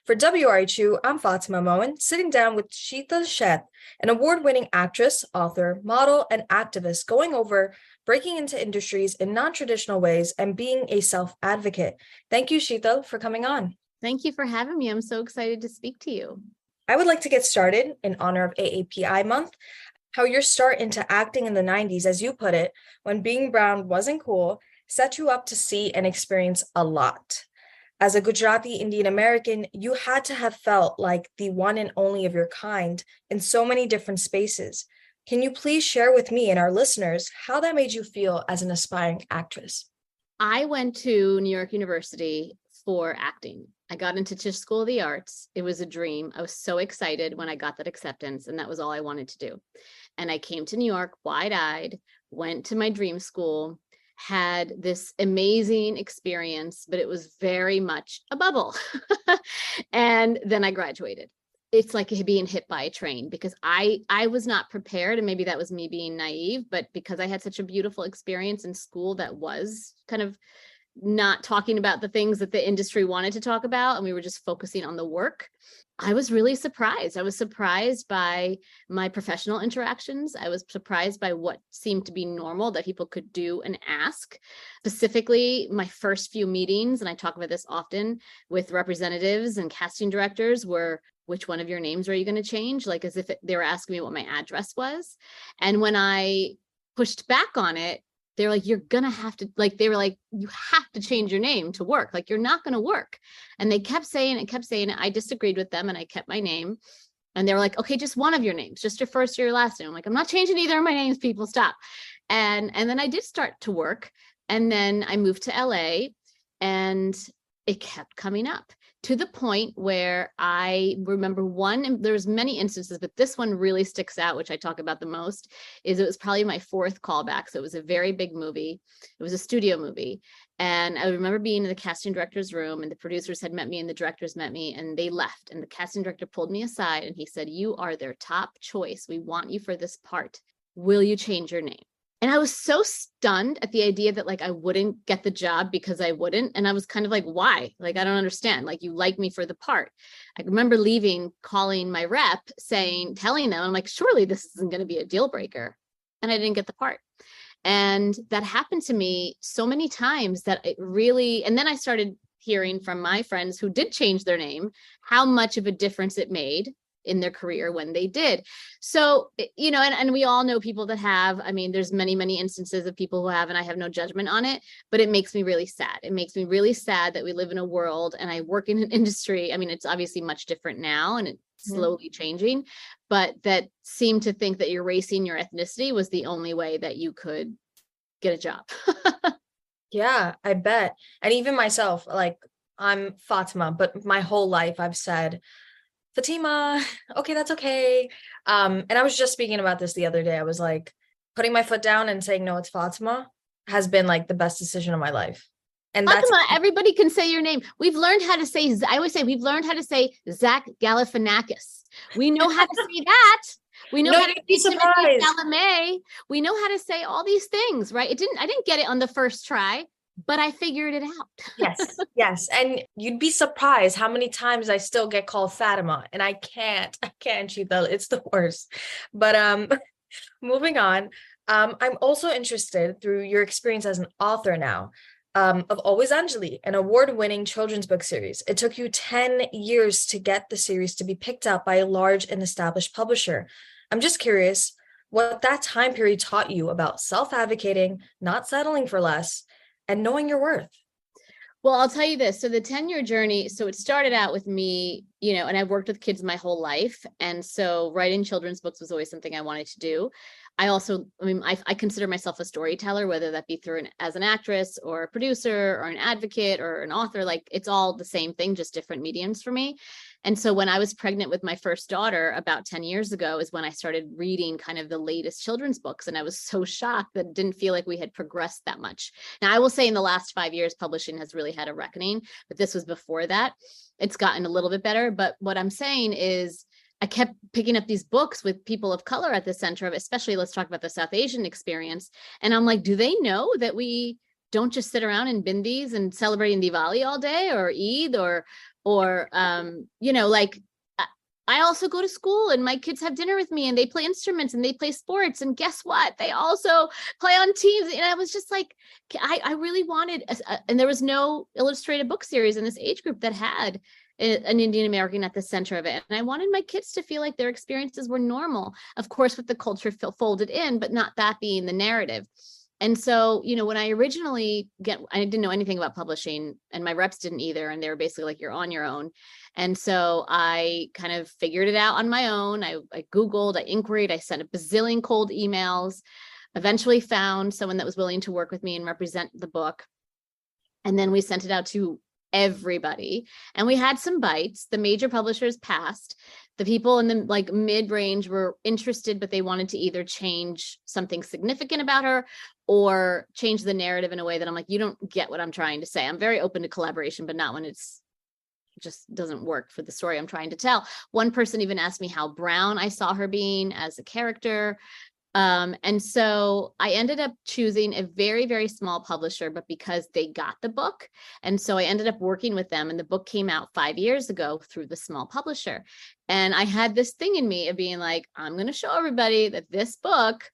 For WRHU, I'm Fatima Moien, sitting down with Sheetal Sheth, an award-winning actress, author, model, and activist going over breaking into industries in non-traditional ways and being a self-advocate. Thank you, Sheetal, for coming on. Thank you for having me. I'm so excited to speak to you. I would like to get started in honor of AAPI month. How your start into acting in the 90s, as you put it, when being brown wasn't cool, set you up to see and experience a lot. As a Gujarati Indian American, you had to have felt like the one and only of your kind in so many different spaces. Can you please share with me and our listeners how that made you feel as an aspiring actress? I went to New York University for acting. I got into Tisch School of the Arts. It was a dream. I was so excited when I got that acceptance, and that was all I wanted to do. And I came to New York wide-eyed, went to my dream school, had this amazing experience, but it was very much a bubble. And then I graduated. It's like being hit by a train because I was not prepared, and maybe that was me being naive, but because I had such a beautiful experience in school that was kind of not talking about the things that the industry wanted to talk about, and we were just focusing on the work, I was really surprised. I was surprised by my professional interactions. I was surprised by what seemed to be normal that people could do and ask. Specifically, my first few meetings, and I talk about this often with representatives and casting directors, were, which one of your names are you going to change? Like as if they were asking me what my address was. And when I pushed back on it, they were like, you're going to have to, like, they were like, you have to change your name to work. Like, you're not going to work. And they kept saying it. I disagreed with them and I kept my name. And they were like, okay, just one of your names, just your first or your last name. I'm like, I'm not changing either of my names, people, stop. And then I did start to work. And then I moved to LA and it kept coming up to the point where I remember one, and there's many instances, but this one really sticks out, which I talk about the most, is it was probably my fourth callback. So it was a very big movie. It was a studio movie. And I remember being in the casting director's room, and the producers had met me and the directors met me, and they left. And the casting director pulled me aside and he said, you are their top choice. We want you for this part. Will you change your name? And I was so stunned at the idea that like I wouldn't get the job because I wouldn't. And I was kind of like, why? Like, I don't understand. Like, you like me for the part. I remember leaving, calling my rep, telling them, I'm like, surely this isn't going to be a deal breaker. And I didn't get the part. And that happened to me so many times that it really, and then I started hearing from my friends who did change their name, how much of a difference it made in their career when they did. So, you know, and we all know people that have, I mean, there's many, many instances of people who have, and I have no judgment on it, but it makes me really sad. It makes me really sad that we live in a world, and I work in an industry. I mean, it's obviously much different now and it's slowly changing, but that seemed to think that erasing your ethnicity was the only way that you could get a job. Yeah, I bet. And even myself, like, I'm Fatima, but my whole life I've said, Fatima, okay, that's okay. And I was just speaking about this the other day. I was like, putting my foot down and saying, no, it's Fatima has been like the best decision of my life. And Fatima, everybody can say your name. We've learned how to say, I always say, we've learned how to say Zach Galifianakis. We know how to say that. We know how to say Timothy Chalamet. We know how to say all these things, right? I didn't get it on the first try, but I figured it out. Yes. And you'd be surprised how many times I still get called Fatima, and I can't, Sheetal. It's the worst. But moving on, I'm also interested through your experience as an author now, of Always Anjali, an award-winning children's book series. It took you 10 years to get the series to be picked up by a large and established publisher. I'm just curious what that time period taught you about self-advocating, not settling for less, and knowing your worth. Well, I'll tell you this. So the 10-year journey, so it started out with me, you know, and I've worked with kids my whole life. And so writing children's books was always something I wanted to do. I consider myself a storyteller, whether that be as an actress or a producer or an advocate or an author. Like, it's all the same thing, just different mediums for me. And so when I was pregnant with my first daughter about 10 years ago is when I started reading kind of the latest children's books. And I was so shocked that it didn't feel like we had progressed that much. Now, I will say in the last 5 years, publishing has really had a reckoning, but this was before that. It's gotten a little bit better. But what I'm saying is I kept picking up these books with people of color at the center of it, especially let's talk about the South Asian experience. And I'm like, do they know that we don't just sit around in bindis and celebrating Diwali all day or Eid or Or, like I also go to school and my kids have dinner with me and they play instruments and they play sports. And guess what? They also play on teams. And I was just like, I really wanted, and there was no illustrated book series in this age group that had an Indian American at the center of it. And I wanted my kids to feel like their experiences were normal, of course, with the culture folded in, but not that being the narrative. And so, when I originally I didn't know anything about publishing and my reps didn't either. And they were basically like, you're on your own. And so I kind of figured it out on my own. I Googled, I inquired, I sent a bazillion cold emails, eventually found someone that was willing to work with me and represent the book. And then we sent it out to everybody. And we had some bites. The major publishers passed. The people in the mid-range were interested, but they wanted to either change something significant about her or change the narrative in a way that I'm like, you don't get what I'm trying to say. I'm very open to collaboration, but not when it's just doesn't work for the story I'm trying to tell. One person even asked me how brown I saw her being as a character. And so I ended up choosing a very, very small publisher, but because they got the book. And so I ended up working with them, and the book came out 5 years ago through the small publisher. And I had this thing in me of being like, I'm going to show everybody that this book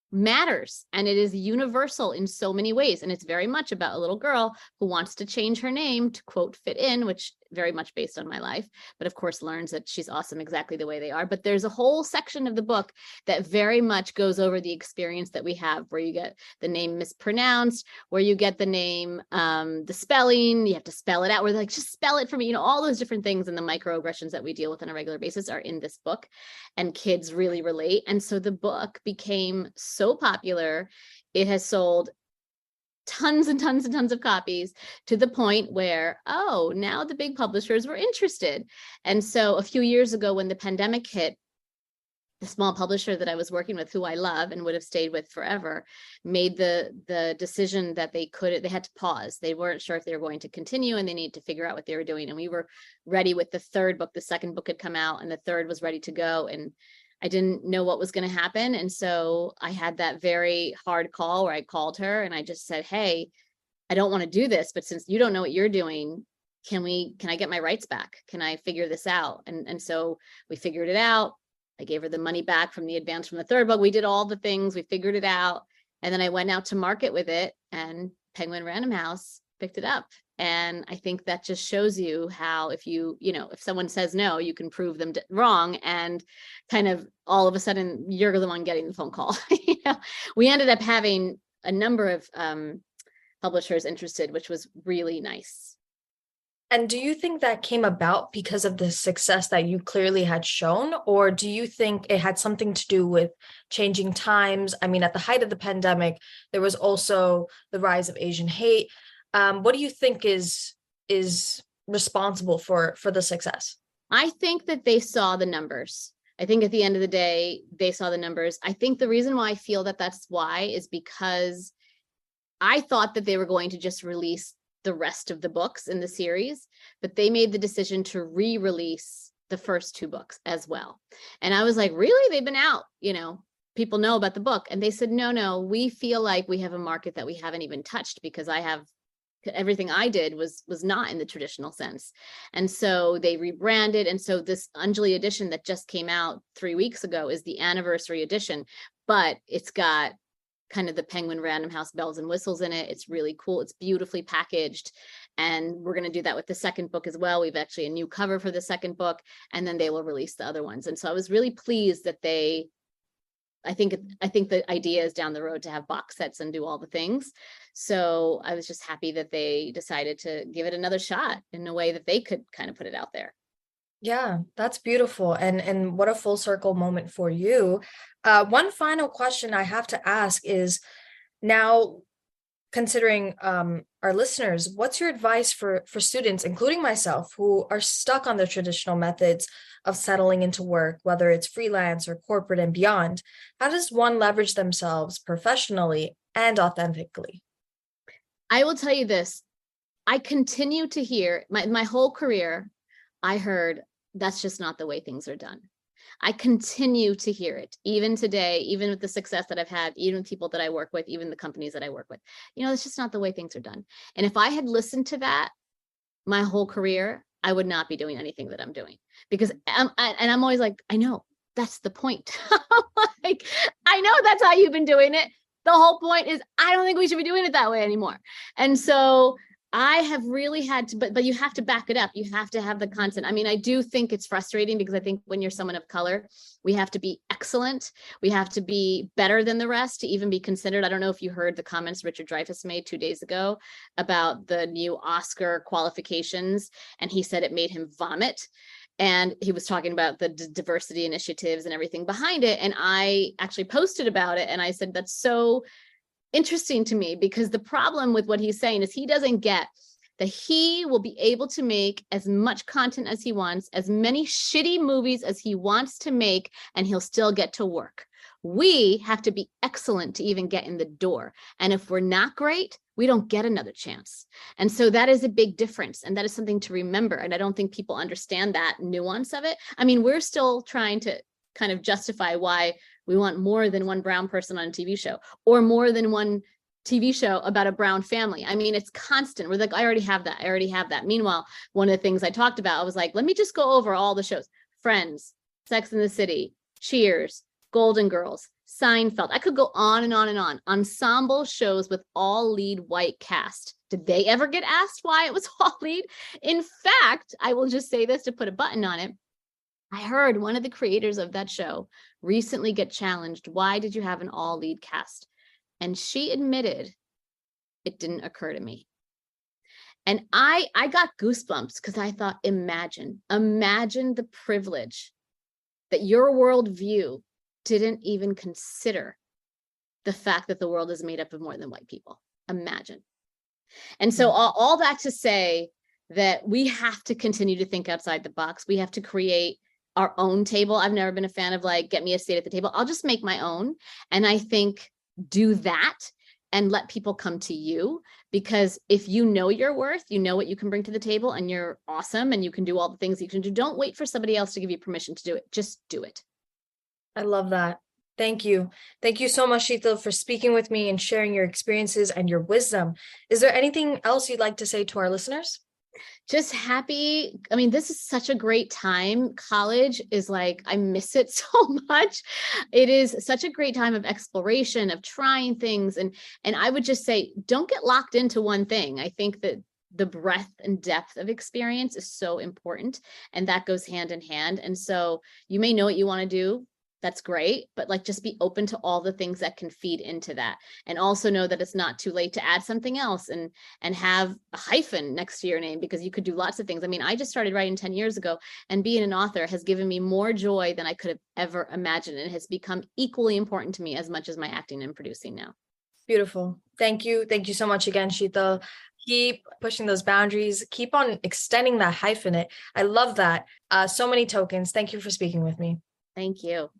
matters and it is universal in so many ways. And it's very much about a little girl who wants to change her name to quote fit in, which very much based on my life, but of course learns that she's awesome exactly the way they are. But there's a whole section of the book that very much goes over the experience that we have, where you get the name mispronounced, where you get the name, the spelling, you have to spell it out, where they're like, just spell it for me. All those different things and the microaggressions that we deal with on a regular basis are in this book, and kids really relate. And so the book became so popular. It has sold tons and tons and tons of copies, to the point where, now the big publishers were interested. And so a few years ago, when the pandemic hit, the small publisher that I was working with, who I love and would have stayed with forever, made the decision that they had to pause. They weren't sure if they were going to continue, and they needed to figure out what they were doing. And we were ready with the third book. The second book had come out and the third was ready to go. And I didn't know what was going to happen. And so I had that very hard call where I called her and I just said, hey, I don't want to do this, but since you don't know what you're doing, can I get my rights back? Can I figure this out? And so we figured it out. I gave her the money back from the advance from the third book. We did all the things, we figured it out. And then I went out to market with it, and Penguin Random House picked it up. And I think that just shows you how, if if someone says no, you can prove them wrong, and kind of all of a sudden you're the one getting the phone call. We ended up having a number of publishers interested, which was really nice. And do you think that came about because of the success that you clearly had shown, or do you think it had something to do with changing times? I mean, at the height of the pandemic, there was also the rise of Asian hate. What do you think is responsible for the success? I think that they saw the numbers. I think at the end of the day, they saw the numbers. I think the reason why I feel that that's why is because I thought that they were going to just release the rest of the books in the series, but they made the decision to re-release the first two books as well. And I was like, really? They've been out, people know about the book. And they said, no, we feel like we have a market that we haven't even touched, because everything I did was not in the traditional sense. And so they rebranded. And so this Anjali edition that just came out 3 weeks ago is the anniversary edition, but it's got kind of the Penguin Random House bells and whistles in it. It's really cool. It's beautifully packaged. And we're going to do that with the second book as well. We've actually a new cover for the second book, and then they will release the other ones. And so I was really pleased that I think the idea is down the road to have box sets and do all the things. So I was just happy that they decided to give it another shot in a way that they could kind of put it out there. Yeah, that's beautiful. And what a full circle moment for you. One final question I have to ask is, now considering our listeners, what's your advice for students, including myself, who are stuck on the traditional methods of settling into work, whether it's freelance or corporate and beyond? How does one leverage themselves professionally and authentically? I will tell you this. I continue to hear my whole career. I heard, that's just not the way things are done. I continue to hear it, even today, even with the success that I've had, even with people that I work with, even the companies that I work with. It's just not the way things are done. And if I had listened to that my whole career, I would not be doing anything that I'm doing, because I'm always like, I know that's the point. Like, I know that's how you've been doing it. The whole point is, I don't think we should be doing it that way anymore. And so I have really had to, but you have to back it up. You have to have the content. I mean, I do think it's frustrating, because I think when you're someone of color, we have to be excellent. We have to be better than the rest to even be considered. I don't know if you heard the comments Richard Dreyfuss made 2 days ago about the new Oscar qualifications, and he said it made him vomit. And he was talking about the diversity initiatives and everything behind it. And I actually posted about it. And I said, that's so interesting to me, because the problem with what he's saying is he doesn't get that he will be able to make as much content as he wants, as many shitty movies as he wants to make, and he'll still get to work. We have to be excellent to even get in the door. And if we're not great, we don't get another chance. And so that is a big difference. And that is something to remember. And I don't think people understand that nuance of it. I mean, we're still trying to kind of justify why we want more than one brown person on a TV show, or more than one TV show about a brown family. I mean, it's constant. We're like, I already have that. I already have that. Meanwhile, one of the things I talked about, I was like, let me just go over all the shows: Friends, Sex and the City, Cheers, Golden Girls, Seinfeld. I could go on and on and on. Ensemble shows with all lead white cast. Did they ever get asked why it was all lead? In fact, I will just say this to put a button on it. I heard one of the creators of that show recently get challenged. Why did you have an all lead cast? And she admitted, it didn't occur to me. And I got goosebumps, because I thought, imagine the privilege that your worldview didn't even consider the fact that the world is made up of more than white people. Imagine. And so all that to say that we have to continue to think outside the box. We have to create our own table. I've never been a fan of like, get me a seat at the table. I'll just make my own. And I think do that and let people come to you, because if you know your worth, you know what you can bring to the table, and you're awesome and you can do all the things you can do. Don't wait for somebody else to give you permission to do it. Just do it. I love that. Thank you. Thank you so much, Sheetal, for speaking with me and sharing your experiences and your wisdom. Is there anything else you'd like to say to our listeners? Just happy. I mean, this is such a great time. College is like, I miss it so much. It is such a great time of exploration, of trying things. And I would just say, don't get locked into one thing. I think that the breadth and depth of experience is so important, and that goes hand in hand. And so you may know what you want to do. That's great. But like, just be open to all the things that can feed into that. And also know that it's not too late to add something else, and have a hyphen next to your name, because you could do lots of things. I mean, I just started writing 10 years ago, and being an author has given me more joy than I could have ever imagined. It has become equally important to me as much as my acting and producing now. Beautiful. Thank you. Thank you so much again, Sheetal. Keep pushing those boundaries. Keep on extending that hyphenate. I love that. So many tokens. Thank you for speaking with me. Thank you.